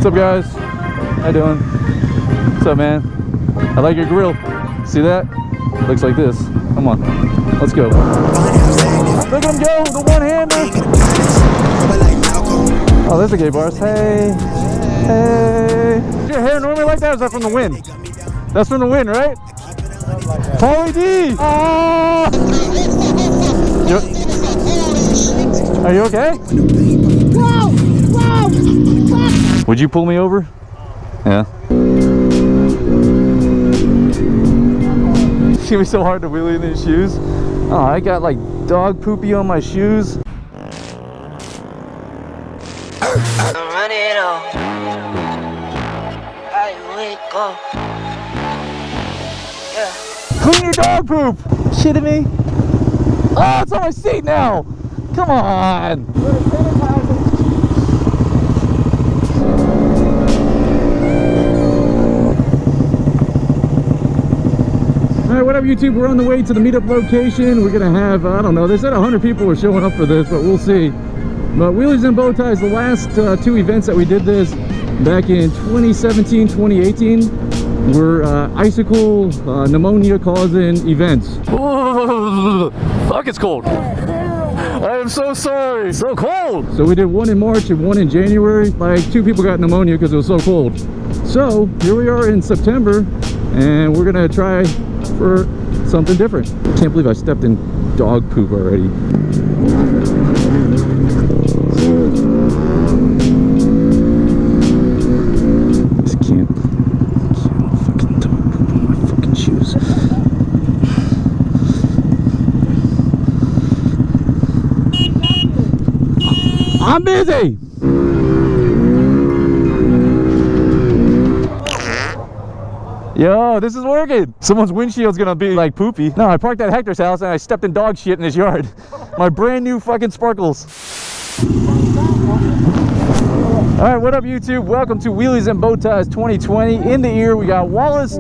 What's up, guys? How you doing? What's up, man? I like your grill. See that? Looks like this. Come on, let's go. Look at him go, the one-hander. Oh, there's a gay bars. Hey, hey. Is your hair normally like that, or is that from the wind? That's from the wind, right? Pauly D! Oh! Are you okay? Whoa! Whoa! Would you pull me over? Yeah. It's gonna be so hard to wheelie in these shoes. Oh, I got like dog poopy on my shoes. Run it off. I wake up. Yeah. Clean your dog poop! Shitting me? Oh, it's on my seat now! Come on! Alright, what up YouTube? We're on the way to the meetup location. We're gonna have, I don't know, they said 100 people were showing up for this, but we'll see. But Wheelies and Bowties, the last two events that we did this back in 2017, 2018 were icicle pneumonia causing events. Oh, fuck, it's cold. I am so sorry. So cold. So we did one in March and one in January. Like 2 people got pneumonia because it was so cold. So here we are in September, and we're gonna try for something different. Can't believe I stepped in dog poop already. Just can't fucking dog poop on my fucking shoes. I'm busy. Yo, this is working. Someone's windshield's gonna be like poopy. No, I parked at Hector's house and I stepped in dog shit in his yard. My brand new fucking sparkles. All right, what up YouTube? Welcome to Wheelies and Bowties 2020. In the ear, we got Wallace.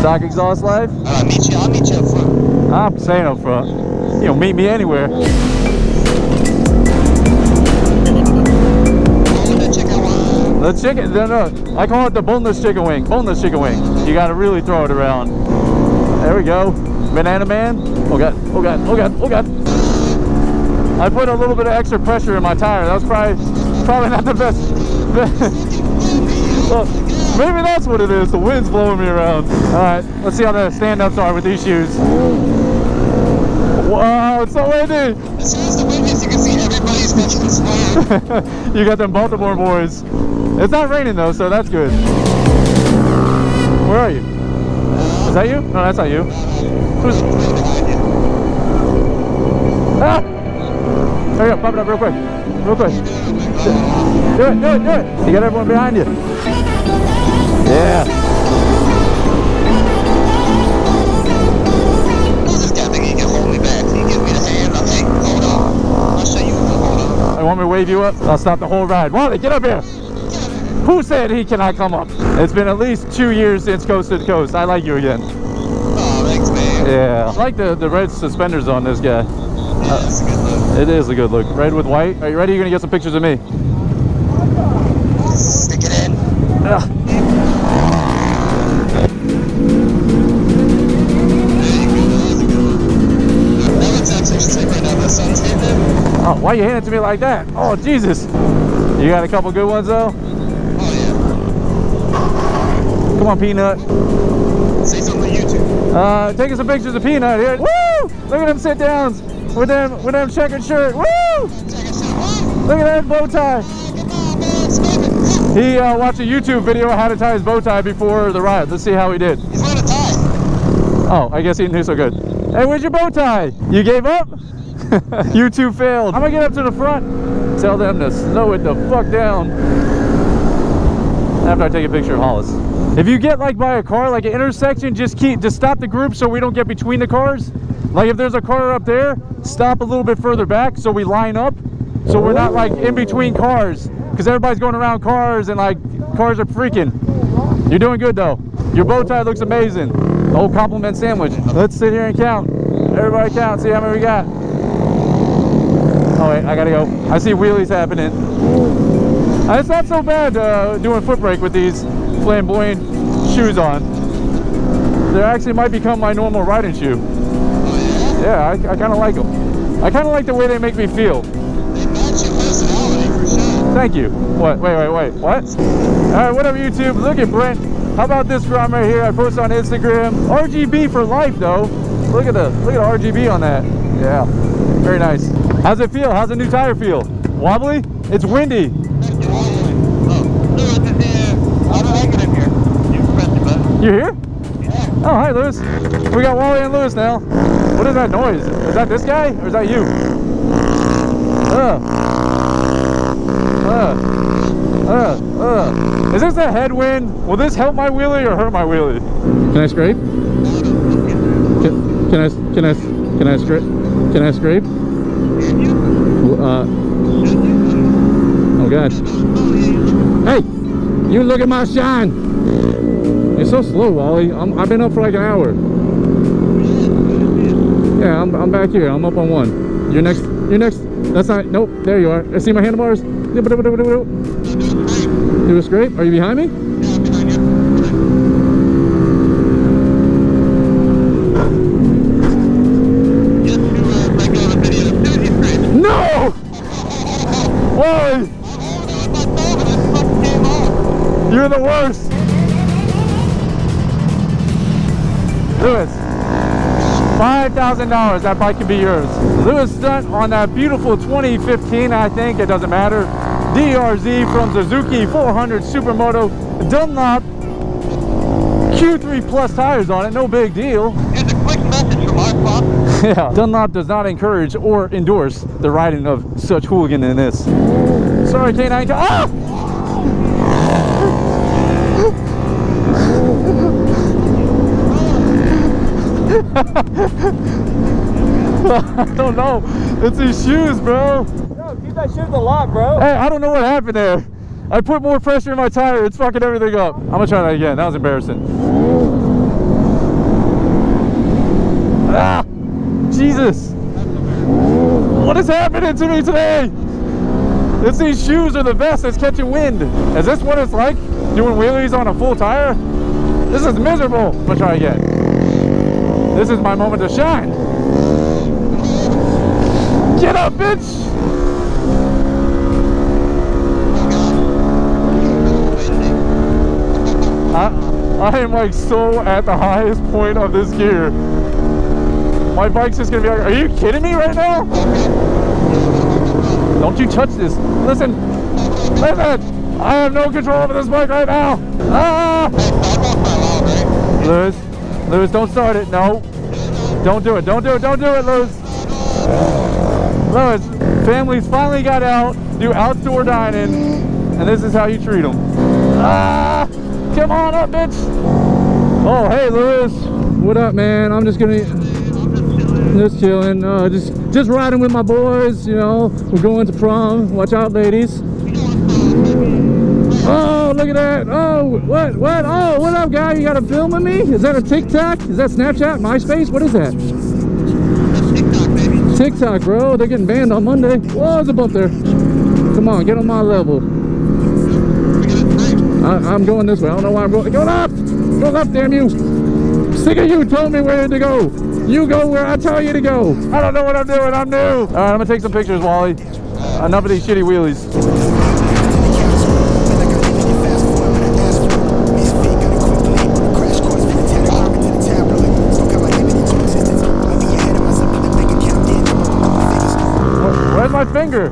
Stock exhaust life. I'll meet you up front. I'm saying up front. You don't meet me anywhere. The chicken, no, I call it the boneless chicken wing. Boneless chicken wing. You gotta really throw it around. There we go. Banana man. Oh god, oh god, oh god, oh god. I put a little bit of extra pressure in my tire. That was probably not the best. Well, maybe that's what it is. The wind's blowing me around. Alright, let's see how the stand-ups are with these shoes. Wow, it's so windy. As soon as the wind hits, you can see everybody's catching the sweat. You got them Baltimore boys. It's not raining though, so that's good. Where are you? Is that you? No, that's not you. Who's? Ah! Hurry up, pop it up real quick. Real quick. Do it, do it, do it. You got everyone behind you. Yeah. This guy think he can hold me back. He gives me the hand. I'll take. Hold on. I'll show you. Hold on. I want me to wave you up. I'll stop the whole ride. Wally, get up here. Who said he cannot come up? It's been at least 2 years since Coast to Coast. I like you again. Oh, thanks, man. Yeah. I like the red suspenders on this guy. Yeah, that's a good look. It is a good look. Red with white. Are you ready? You're going to get some pictures of me. Stick it in. Ugh. Oh, why you hand it to me like that? Oh, Jesus. You got a couple good ones, though? Oh, yeah. Come on, Peanut. Say something on YouTube. Taking some pictures of Peanut here. Woo! Look at them sit-downs with them checkered shirt. Woo! Look at that bow tie. He watched a YouTube video on how to tie his bow tie before the ride. Let's see how he did. He's wearing a tie. Oh, I guess he didn't do so good. Hey, where's your bow tie? You gave up? YouTube failed. I'm gonna get up to the front. Tell them to slow it the fuck down. After I take a picture of Hollis. If you get like by a car, like an intersection, just stop the group so we don't get between the cars. Like if there's a car up there, stop a little bit further back so we line up. So we're not like in between cars. Because everybody's going around cars and like cars are freaking. You're doing good though. Your bow tie looks amazing. The whole compliment sandwich. Let's sit here and count. Everybody count, see how many we got. Oh wait, I gotta go. I see wheelies happening. It's not so bad doing foot brake with these flamboyant shoes on. They actually might become my normal riding shoe. Yeah, I kind of like them. I kind of like the way they make me feel. They match your personality for sure. Thank you. What? Wait. What? All right, what up, YouTube? Look at Brent. How about this Grom right here? I post on Instagram. RGB for life, though. Look at the RGB on that. Yeah, very nice. How's it feel? How's the new tire feel? Wobbly? It's windy. You here? Yeah. Oh, hi, Lewis. We got Wally and Lewis now. What is that noise? Is that this guy or is that you? Is this a headwind? Will this help my wheelie or hurt my wheelie? Can I scrape? Can I scrape? Can I scrape? Oh God. Hey, you look at my shine. It's so slow, Wally. I've been up for like an hour. Yeah, I'm back here. I'm up on one. You're next. That's not. Nope. There you are. I see my handlebars. Do a scrape. Are you behind me? No! Wally! You're the worst. Lewis, $5,000, that bike can be yours. Lewis stunt on that beautiful 2015, I think, it doesn't matter. DRZ from Suzuki, 400 Supermoto, Dunlop, Q3 plus tires on it, no big deal. Here's a quick message from our sponsor. Yeah, Dunlop does not encourage or endorse the riding of such hooliganism. Sorry, K9. Ah! I don't know. It's these shoes, bro. Yo, keep that shit in the lock, bro. Hey, I don't know what happened there. I put more pressure in my tire. It's fucking everything up. I'm gonna try that again. That was embarrassing. Ah, Jesus. What is happening to me today? It's these shoes are the best. It's catching wind. Is this what it's like doing wheelies on a full tire? This is miserable. I'm gonna try again. This is my moment to shine. Get up, bitch! I am like so at the highest point of this gear. My bike's just gonna be like, are you kidding me right now? Don't you touch this. Listen. I have no control over this bike right now. Ah! Lewis, don't start it. No. Don't do it, Lewis. Lewis, families finally got out, do outdoor dining, and this is how you treat them. Ah! Come on up, bitch! Oh, hey, Lewis. What up, man? I'm just chilling. Just riding with my boys, you know. We're going to prom. Watch out, ladies. Oh, look at that. Oh, what? Oh, what up, guy? You got a film of me? Is that a TikTok? Is that Snapchat? MySpace? What is that? TikTok, bro. They're getting banned on Monday. Whoa, there's a bump there. Come on, get on my level. I'm going this way. I don't know why I'm going. Go left! Go left, damn you! Sick of you told me where to go. You go where I tell you to go. I don't know what I'm doing. I'm new. All right, I'm gonna take some pictures, Wally. Enough of these shitty wheelies. Where's my finger?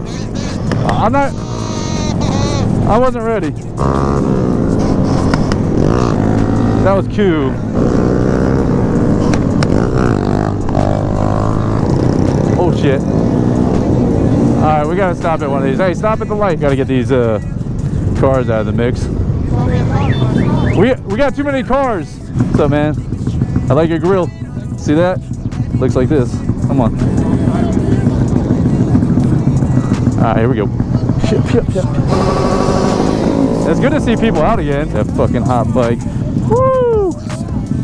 I wasn't ready. That was Q. Oh shit. Alright, we gotta stop at one of these. Hey, stop at the light. Gotta get these cars out of the mix. We got too many cars. What's up, man? I like your grill. See that? Looks like this. Come on. Alright, here we go. It's good to see people out again. That fucking hot bike. Woo!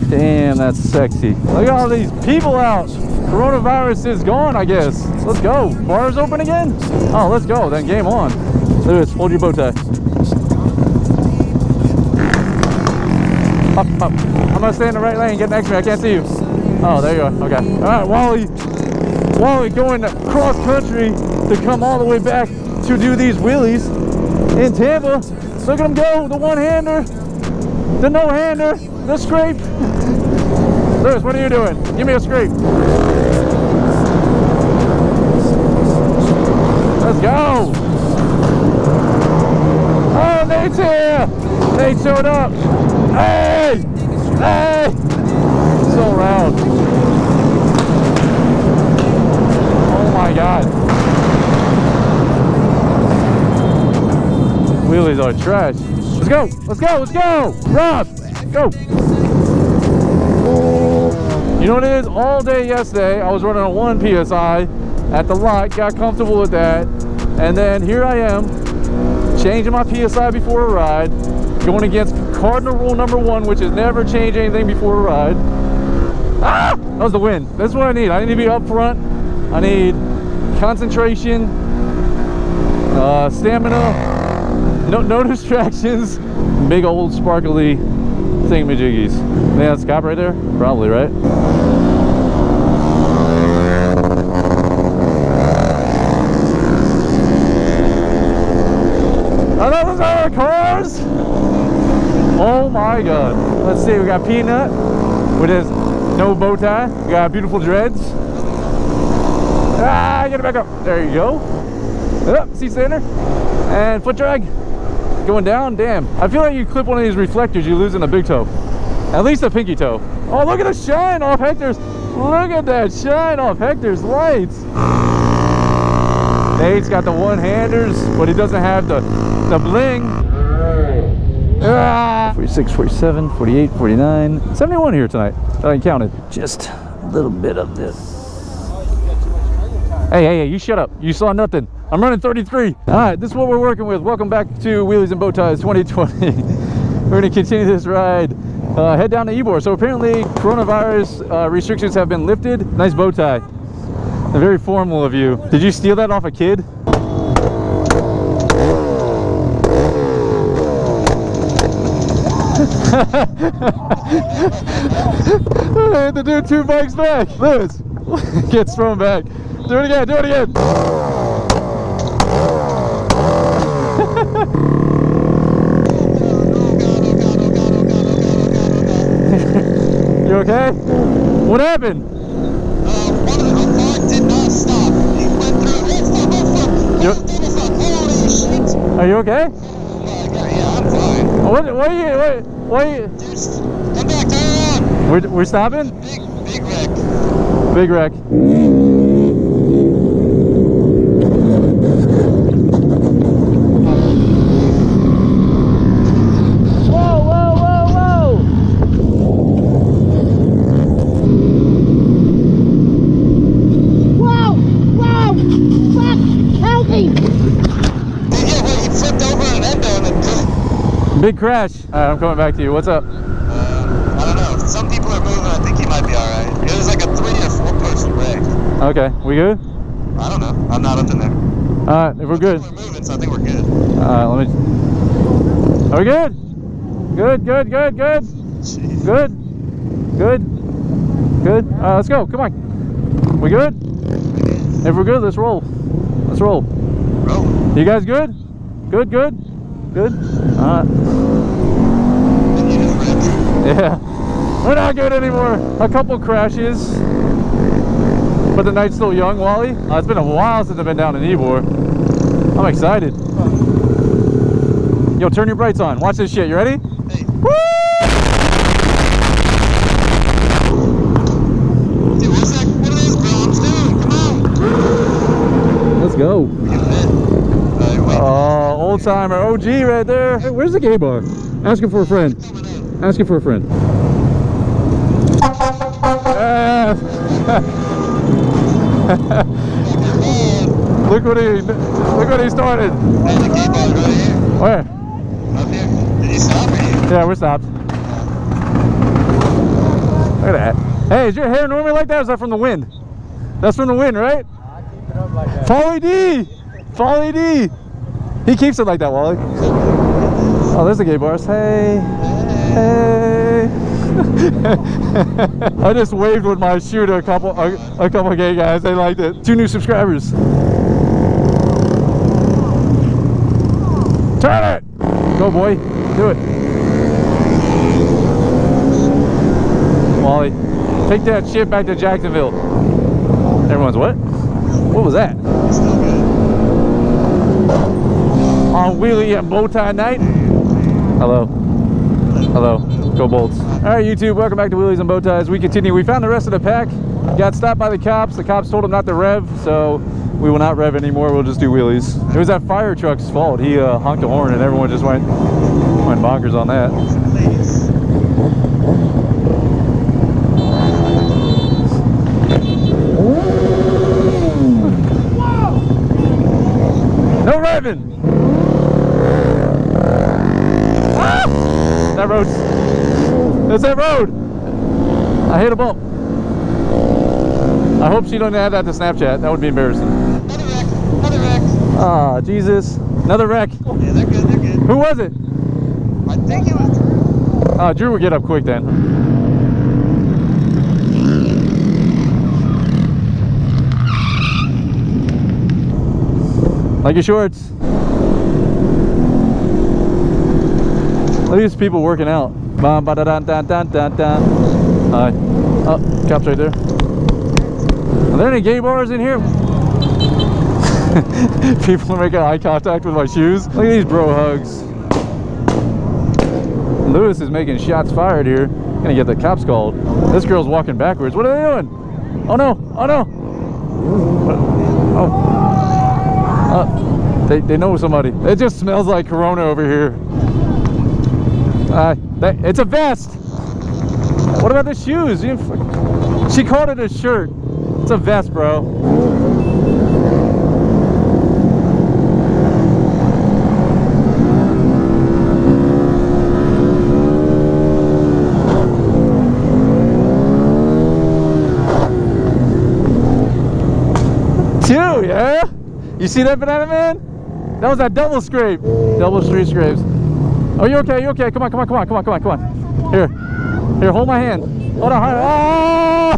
Damn, that's sexy. Look at all these people out. Coronavirus is gone, I guess. Let's go. Bars open again? Oh, let's go. Then game on. Look at this. Hold your bow tie. Up, up. I'm gonna stay in the right lane. Get next to me. I can't see you. Oh, there you are. Okay. All right, Wally going cross country to come all the way back to do these wheelies in Tampa. Look at him go. The one-hander, the no-hander, the scrape. Lewis, what are you doing? Give me a scrape. Let's go. Oh, Nate's here. Nate showed up. Hey! Hey! So loud. Oh my God. Wheelies are trash. Let's go. Let's go. Let's go. Rob, go. You know what it is? All day yesterday, I was running on 1 PSI at the lot, got comfortable with that, and then here I am, changing my PSI before a ride, going against cardinal rule number 1, which is never change anything before a ride. Ah! That was the wind. That's what I need. I need to be up front. I need concentration, stamina, no distractions, big old sparkly thingamajiggies. Man, that's cop right there? Probably, right? Oh, those are cars! Oh my God. Let's see, we got Peanut with his no bow tie. We got beautiful dreads. Ah, get it back up. There you go. Up, seat center. And foot drag. Going down, damn. I feel like you clip one of these reflectors, you're losing a big toe. At least a pinky toe. Oh, look at the shine off Hector's. Look at that shine off Hector's lights. Nate's got the one-handers, but he doesn't have the bling. Ah. 46, 47, 48, 49, 71 here tonight. That I counted. Just a little bit of this. Hey, you shut up. You saw nothing. I'm running 33. All right, this is what we're working with. Welcome back to Wheelies and Bowties 2020. We're gonna continue this ride. Head down to Ybor. So apparently coronavirus restrictions have been lifted. Nice bow tie. Very formal of you. Did you steal that off a kid? I had to do 2 bikes back. Lewis gets thrown back. Do it again, do it again. You okay? What happened? One of the car did not stop. He went through. Holy shit! Are you okay? Yeah, I'm fine. What are you? Just come back, turn on. We're stopping? Big wreck. Big wreck. Big crash. All right, I'm coming back to you. What's up? I don't know. Some people are moving. I think he might be all right. It was like a 3 or 4 person wreck. Okay, we good? I don't know. I'm not up in there. All right, if we're good. We're moving, so I think we're good. All right, let me. Are we good? Good. Jeez. Good. Let's go. Come on. We good? If we're good, let's roll. Let's roll. Roll. You guys good? Good. All right. You just wrecked. Yeah. We're not good anymore. A couple crashes. But the night's still young, Wally. It's been a while since I've been down in Ybor. I'm excited. Yo, turn your brights on. Watch this shit. You ready? Hey. Woo! Dude, what are those Groms doing? Come on. Let's go. Oh, old timer, OG right there. Hey, where's the gay bar? Asking for a friend. Asking for a friend. Look what he started. Hey, the gay bar's right here. Where? Up here. Did you stop or you? Yeah, we're stopped. Look at that. Hey, is your hair normally like that, or is that from the wind? That's from the wind, right? I keep it up like that. Folly D! Folly D! He keeps it like that, Wally. Oh, there's the gay bars. Hey. Hey. I just waved with my shoe to a couple gay guys. They liked it. 2 new subscribers. Turn it! Go, boy. Do it. Wally, take that shit back to Jacksonville. Everyone's what? What was that? On Wheelie and Bowtie night? Hello. Hello. Go Bolts. Alright, YouTube, welcome back to Wheelies and Bowties. We continue. We found the rest of the pack. Got stopped by the cops. The cops told them not to rev, so we will not rev anymore. We'll just do wheelies. It was that fire truck's fault. He honked the horn and everyone just went bonkers on that. No revving! Ah! That road. That's that road. I hit a bump. I hope she don't add that to Snapchat. That would be embarrassing. Another wreck. Ah, Jesus. Another wreck. Yeah, they're good, they're good. Who was it? I think it was Drew. Drew will get up quick then. Like your shorts. Look at these people working out. Hi. Oh, cops right there. Are there any gay bars in here? People are making eye contact with my shoes. Look at these bro hugs. Lewis is making shots fired here. Gonna get the cops called. This girl's walking backwards. What are they doing? Oh no! Oh no! Oh. They know somebody. It just smells like Corona over here. It's a vest. What about the shoes? She called it a shirt. It's a vest, bro. Two, yeah? You see that, Banana Man? That was that double scrape. Double street scrapes. Oh, you okay? You okay? Come on, come on, come on, come on, come on, come on. Here. Here, hold my hand. Hold on. Oh!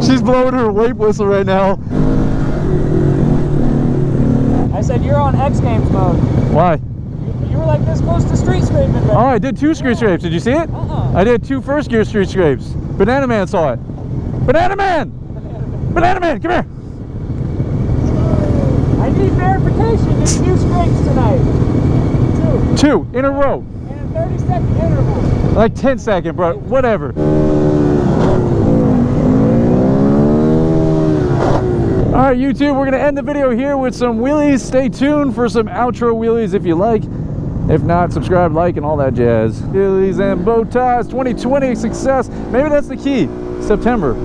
She's blowing her rape whistle right now. I said you're on X Games mode. Why? You were like this close to street scraping, baby. Oh, I did 2 street scrapes. Did you see it? I did 2 first gear street scrapes. Banana Man saw it. Banana Man! Banana Man, come here! I need verification. There's 2 scrapes tonight. 2 in a row. In a 30-second interval. Like 10-second, bro. Whatever. Alright, YouTube, we're going to end the video here with some wheelies. Stay tuned for some outro wheelies if you like. If not, subscribe, like, and all that jazz. Wheelies and Bowties 2020 success. Maybe that's the key. September.